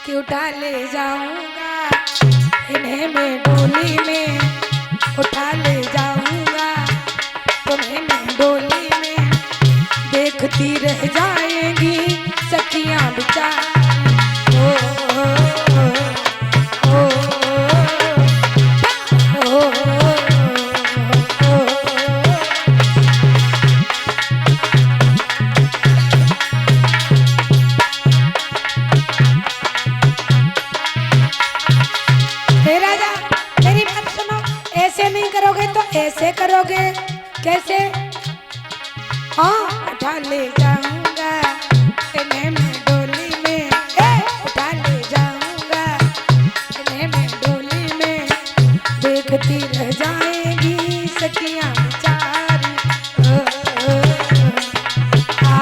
कि उठा ले जाऊंगा इन्हें मैं डोली में, उठा ले जाऊंगा तुम्हें मैं डोली में, देखती रह जाएंगी सखियां बेचारी। ओ, ओ, ओ, ओ, ओ, ओ, ओ, ऐसे करोगे कैसे? हाँ, उठा ले जाऊंगा इन्हें मैं डोली में, उठा ले जाऊंगा इन्हें मैं डोली में, देखती रह जाएंगी सखियां बेचारी। ओ, ओ, आ,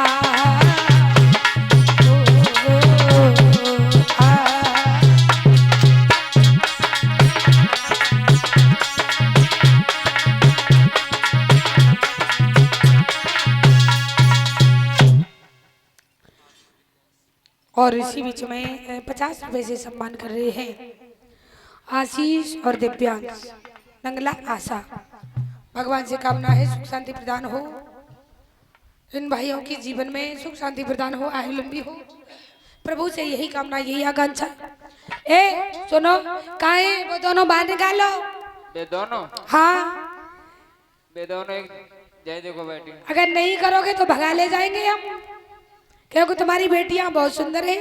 ओ, आ, और इसी बीच में 50 रुपए से सम्मान कर रहे हैं आशीष और दिव्यांश नंगला आशा। भगवान से कामना है सुख शांति प्रदान हो, इन भाइयों के जीवन में सुख शांति प्रदान हो, आयु लंबी हो, प्रभु से यही कामना, यही आकांक्षा। ए सुनो, कहाँ है वो दोनों? बाहर निकालो। वे दोनों? हाँ, वे दोनों एक जय देखो बैठी। अगर नहीं करोगे तो भगा ले जाएंगे हम, क्योंकि तुम्हारी बेटियां बहुत सुंदर है।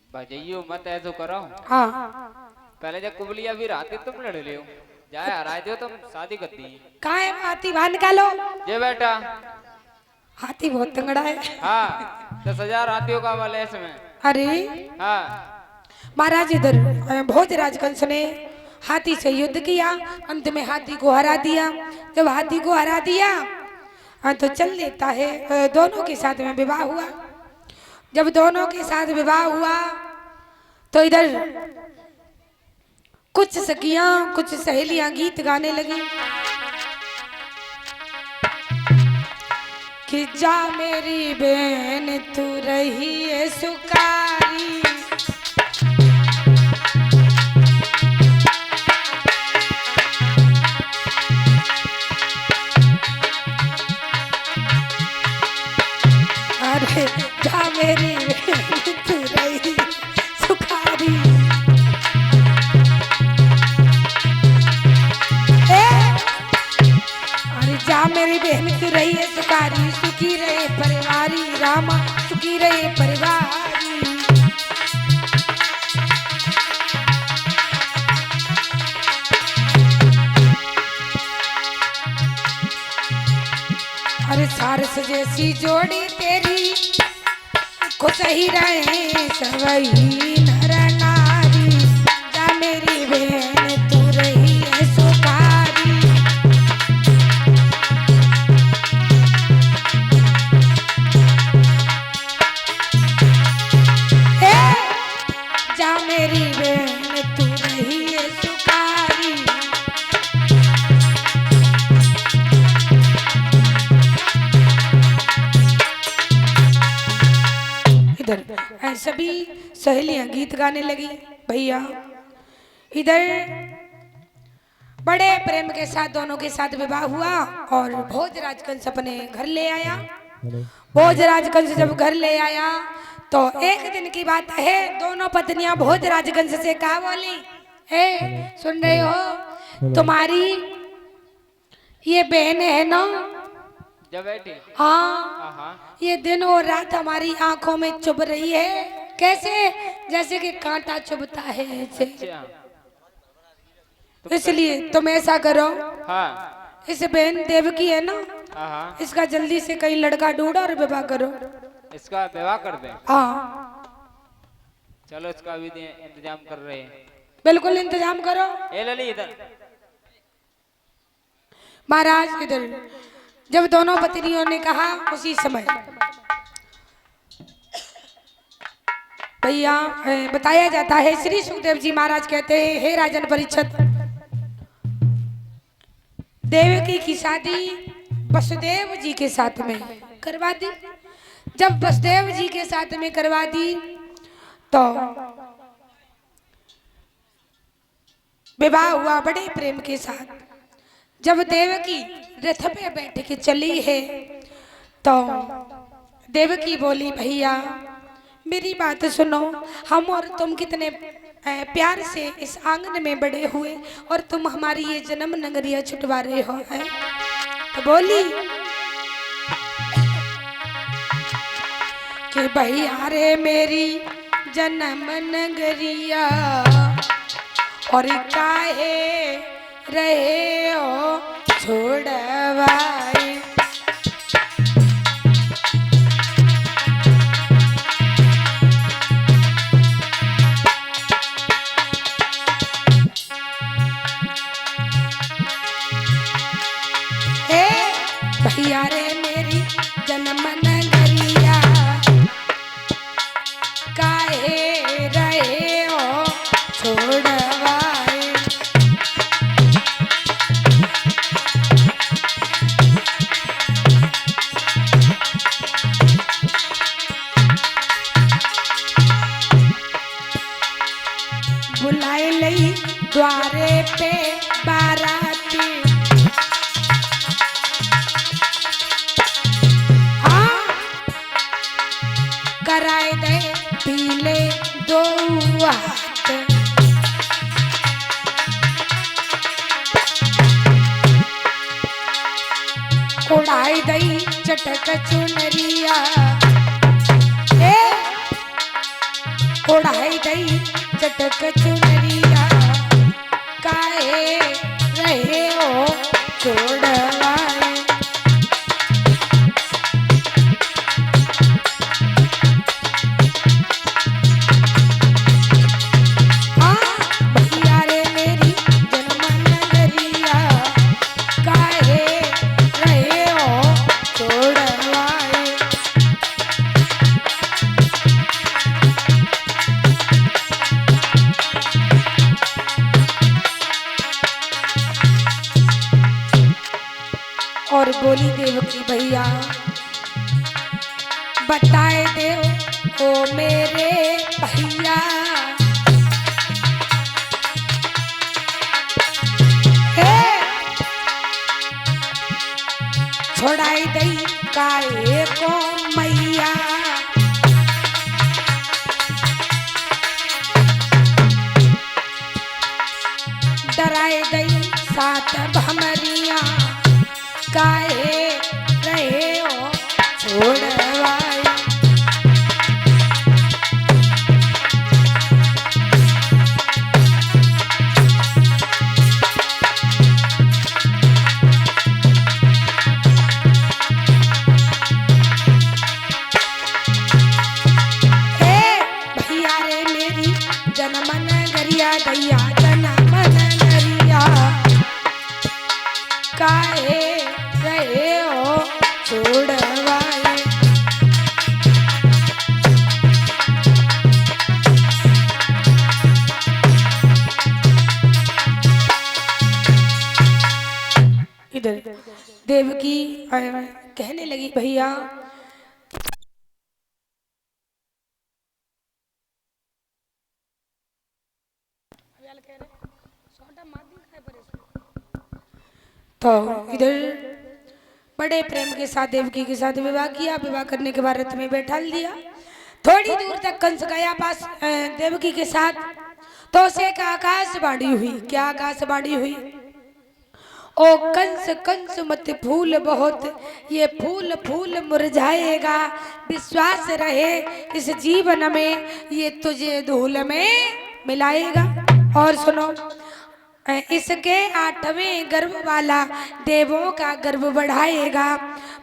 भजइयो मत ऐसा करो। हाँ, पहले जब कुबलिया भी रहती तुम लड़ लियो, जाए हराए दो तुम शादी कर दी। कहाँ है हाथी? बाहर निकालो। जे बेटा हाथी बहुत तंगड़ा है। हाँ, 10,000 हाथियों का बल है इसमें। अरे हाँ महाराज, इधर भोजराज कंस ने हाथी से युद्ध किया, अंत में हाथी को हरा दिया। जब हाथी को हरा दिया तो चल देता है, दोनों के साथ में विवाह हुआ। जब दोनों के साथ विवाह हुआ तो इधर कुछ सखियां, कुछ सहेलियां गीत गाने लगी कि जा मेरी बहन तू रही है सुकारी, अरे जा मेरी बहन तू रही सुखारी, अरे जा मेरी बहन तू रही है सुखारी, सुखी रहे परिवारी रामा, सुखी रहे परिवारी। अरे सारस जैसी जोड़ी तेरी खुश ही रहे सवई नर नारी, जा मेरी बहन तू रही है सुखारी। जा मेरी बहन तू रही है सुखारी। इधर सभी सहेलियां गीत गाने लगी। भैया इधर बड़े प्रेम के साथ दोनों के साथ विवाह हुआ और भोजराज कंस अपने घर ले आया। भोजराज कंस जब घर ले आया तो एक दिन की बात है, दोनों पत्नियां भोजराज कंस से कहा बोली, हे सुन रहे हो, तुम्हारी ये बहन है ना? जब बैठी हाँ, ये दिन और रात हमारी आंखों में चुभ रही है। कैसे? जैसे कि कांटा चुभता है ऐसे। इसलिए तुम ऐसा करो, हाँ, इस बहन देवकी है ना, हाँ, इसका जल्दी से कहीं लड़का ढूंढो और विवाह करो। इसका विवाह कर दे? हाँ, चलो इसका भी इंतजाम कर रहे हैं। बिल्कुल इंतजाम करो। ए लली इधर। महाराज इधर जब दोनों पत्नियों ने कहा, उसी समय भैया बताया जाता है, श्री सुखदेव जी महाराज कहते हैं, हे राजन परीक्षित, देवकी की शादी वसुदेव जी के साथ में करवा दी। जब वसुदेव जी के साथ में करवा दी तो विवाह हुआ बड़े प्रेम के साथ। जब देवकी रथ पे बैठ के चली है तो देवकी बोली, भैया मेरी बात सुनो, हम और तुम कितने प्यार से इस आंगन में बड़े हुए और तुम हमारी ये जन्म नगरिया छुटवा रहे हो है। तो बोली कि भैया रे मेरी जन्म नगरिया और काहे रहे हो छोड़वाए। भैया रे मेरी जन्म नगरिया काहे रहे हो छोड़वाए। बुलाए लई द्वारे पे बाराती, कराए दे पीले दो हाथ, उड़ाई दई चटक चुनरिया, उड़ाई दई चटक चुनरिया काहे रहे हो छोड़वाए। और बोली देवकी, भैया बताए दे ओ मेरे भैया, छोड़ाई दई काहे को मैया, डराए दई सात भमरिया काहे रहे हो छोड़वाए। भैया रे मेरी जन्म नगरिया दैया जन्म नगरिया काहे रहे हो छोड़वाए। इधर देवकी कहने लगी, भैया तो इधर बड़े प्रेम के साथ देवकी के साथ विवाह किया। विवाह करने के बाद रथ में बैठा दिया। थोड़ी दूर तक कंस गया पास देवकी के साथ, तो उसे एक आकाशवाणी हुई। क्या आकाशवाणी हुई? ओ कंस कंस मत फूल बहुत, ये फूल फूल मुरझाएगा, विश्वास रहे इस जीवन में ये तुझे धूल में मिलाएगा। और सुनो, इसके 8वें गर्भ वाला देवों का गर्भ बढ़ाएगा,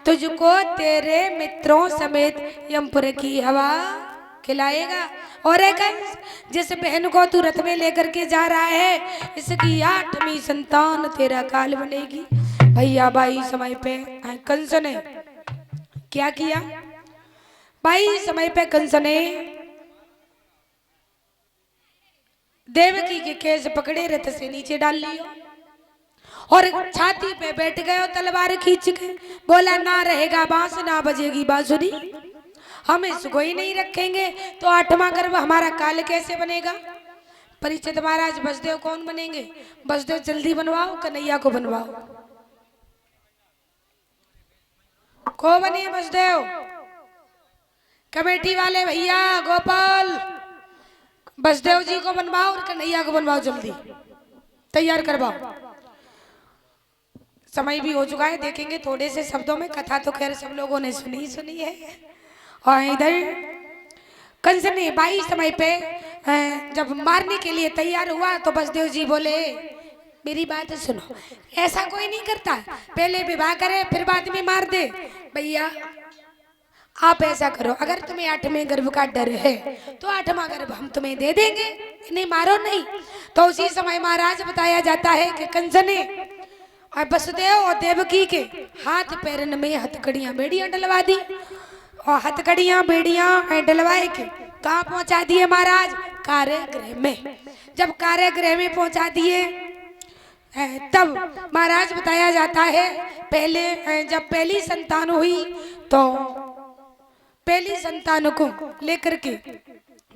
तुझको तेरे मित्रों समेत यमपुर की हवा खिलाएगा। और कंस, जिस बहन को तू रथ में लेकर के जा रहा है, इसकी 8वीं संतान तेरा काल बनेगी। भैया भाई समय पे कंस ने क्या किया? भाई समय पे कंस ने देवकी के केस पकड़े, रथ से नीचे डाल लियो और छाती पे बैठ गए, तलवार खींच के बोला, ना रहेगा बांस ना बजेगी बांसुरी। हम इसको ही नहीं रखेंगे तो आठवां गर्भ हमारा काल कैसे बनेगा। परीक्षित महाराज बसदेव कौन बनेंगे। बसदेव जल्दी बनवाओ, कन्हैया को बनवाओ। को बने बसदेव। कमेटी वाले भैया गोपाल, बसदेव जी को बनवाओ और कन्हैया को बनवाओ, जल्दी तैयार करवाओ। समय भी हो चुका है, देखेंगे थोड़े से शब्दों में। कथा तो खैर सब लोगों ने सुनी है। और इधर कंस ने 22 समय पे जब मारने के लिए तैयार हुआ तो बसदेव जी बोले मेरी बात सुनो, ऐसा कोई नहीं करता, पहले विवाह करे फिर बाद में मार दे। भैया आप ऐसा करो, अगर तुम्हें 8वें गर्भ का डर है तो 8वां गर्भ हम तुम्हें दे देंगे, इन्हें मारो नहीं। तो उसी समय महाराज बताया जाता है कि कंस ने और वसुदेव और देवकी के हाथ पैरन में हथकड़ियां बेड़ियां डलवा दी। और हथकड़ियां बेड़ियां डलवाए के कहाँ पहुंचा दिए महाराज। कारागृह में। जब कारागृह में पहुंचा दिए तब महाराज बताया जाता है पहले जब पहली संतान हुई तो पहली संतान को लेकर के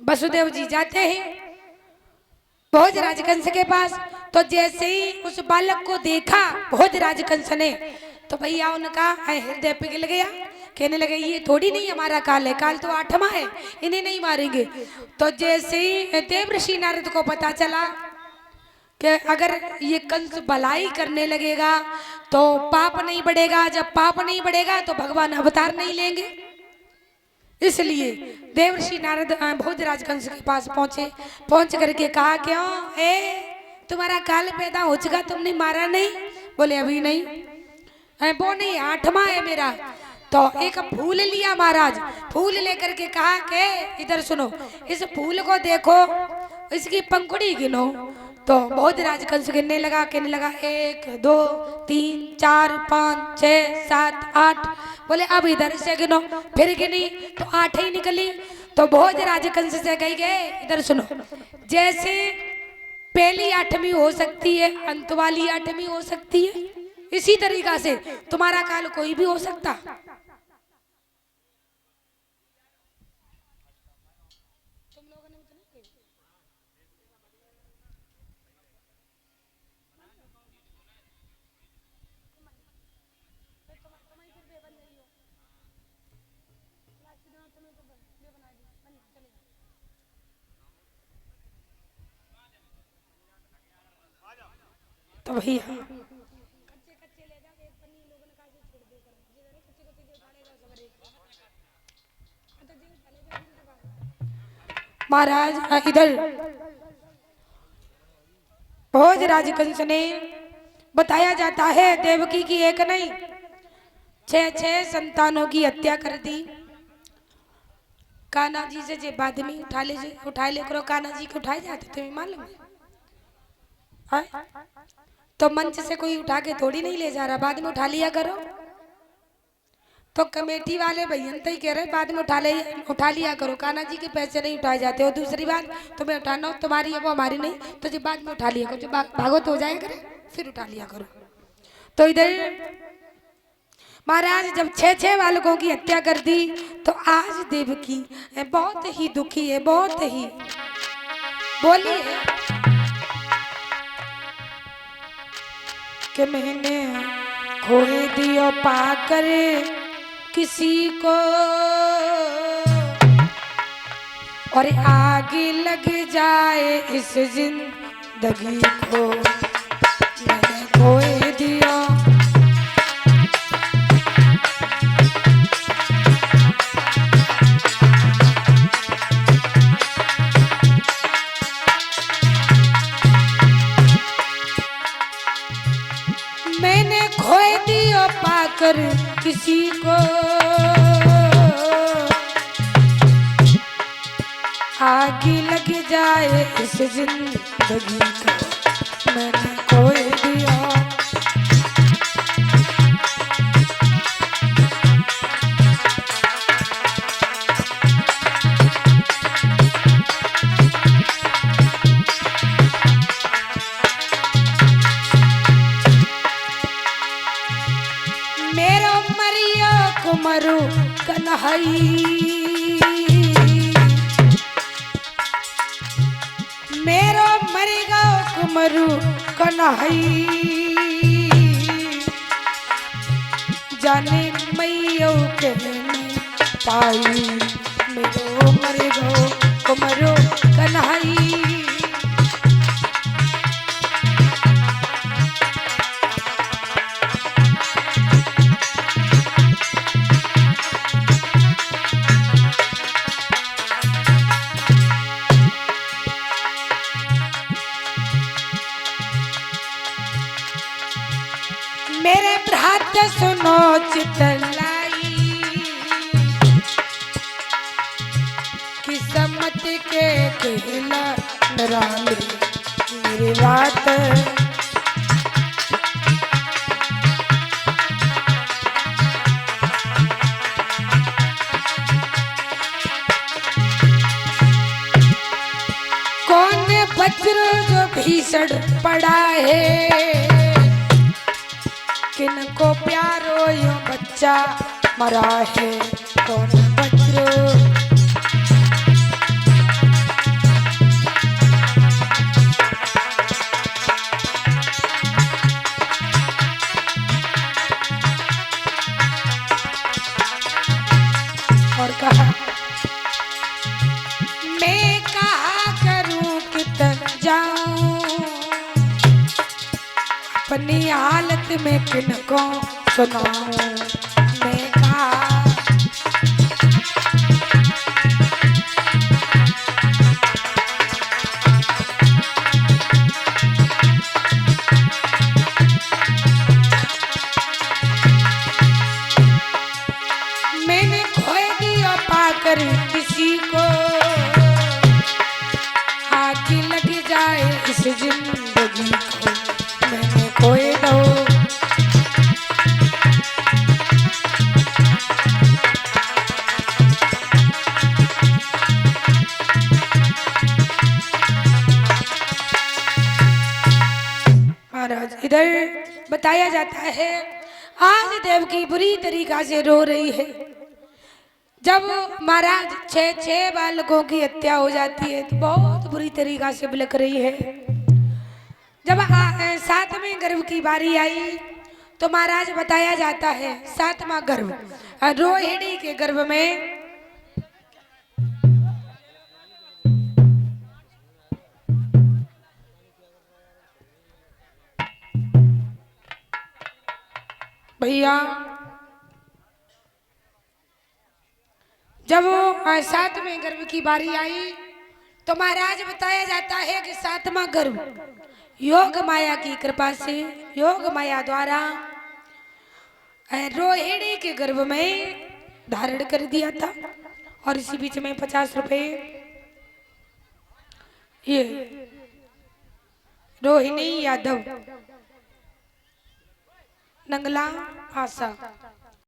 वसुदेव जी जाते हैं भोजराज कंस के पास। तो जैसे ही उस बालक को देखा भोजराज कंस ने तो भैया उनका हृदय पिघल गया। कहने लगे ये थोड़ी नहीं हमारा काल है, काल तो 8वां है, इन्हें नहीं मारेंगे। तो जैसे ही देवर्षि नारद को पता चला कि अगर ये कंस भलाई करने लगेगा तो पाप नहीं बढ़ेगा, जब पाप नहीं बढ़ेगा तो भगवान अवतार नहीं लेंगे, इसलिए देवर्षि नारद भोजराज कंस के पास पहुंचे। पहुंच करके कहा क्यों तुम्हारा काल पैदा हो चुका, तुमने मारा नहीं। बोले अभी नहीं, वो नहीं 8वां है मेरा। तो एक फूल लिया महाराज, फूल लेकर के कहा कि इधर सुनो, इस फूल को देखो, इसकी पंखुड़ी गिनो। तो भोजराज कंस गिनने लगा, कहने लगा 1 2 3 4 5 6 7 8। बोले अब इधर से गिनो, फिर गिनी तो 8 ही निकली। तो भोजराज कंस से कही गए इधर सुनो, जैसे पहली 8वीं हो सकती है, अंत वाली 8वीं हो सकती है, इसी तरीका से तुम्हारा काल कोई भी हो सकता। तो भैया महाराज इधर भोजराज कंस ने बताया जाता है देवकी की एक नहीं 6 संतानों की हत्या कर दी। कान्हा जी से जे बाद में उठा ले करो, कान्हा जी को उठाए जाते तुम्हें मालूम है? तो मंच से कोई उठा के थोड़ी नहीं ले जा रहा, बाद में उठा लिया करो। तो कमेटी वाले भैया तो ही कह रहे बाद में उठा लिया करो, कान्हा जी के पैसे नहीं उठाए जाते। और दूसरी बात तुम्हें उठाना हो तुम्हारी है वो हमारी नहीं, तो जब बाद में उठा लिया करो, जब भागो तो हो जाए करे फिर उठा लिया करो। तो इधर महाराज जब 6 बालकों की हत्या कर दी तो आज देवकी बहुत ही दुखी है, बहुत ही बोली है कि मैंने खोए दियो पाकर किसी को और आगे लग जाए इस जिंदगी को, मैंने खोए दिया। मैंने खोए दियो पाकर किसी को आगे लग जाए इस जिंदगी को, मैंने खोए दिया। मेरो मरियो कुमरु कन्हैया कुमरु कन्हई जाने मैयो के नहीं पाई मेरो मर गो कुमरु कन्हई। मेरे भ्रात सुनो चितलाई किस्मत के कहला नराले मेरी रात। कौन वज्र जो भीषण पड़ा है किनको प्यारो यो बच्चा मरा है कौन वज्र। और कहा मैं कहा करूं कितन जाऊं अपनी हालत में किनको सुनाऊं। मैं कहा मैंने खोए दिया पाकर किसी को आगे लग जाए इस जिंदगी को मैंने खोए दो। महाराज इधर बताया जाता है आज देवकी बुरी तरीका से रो रही है। जब महाराज छह बालकों की हत्या हो जाती है तो बहुत बुरी तरीका से बिलक रही है। जब सातवें गर्भ की बारी आई तो महाराज बताया जाता है सातवां गर्भ रोहिणी के गर्भ में भैया जब सातवें गर्भ की बारी आई तो महाराज बताया जाता है कि सातवां गर्भ योग माया की कृपा से योग माया द्वारा रोहिणी के गर्भ में धारण कर दिया था। और इसी बीच में 50 रुपए ये रोहिणी यादव नंगला आशा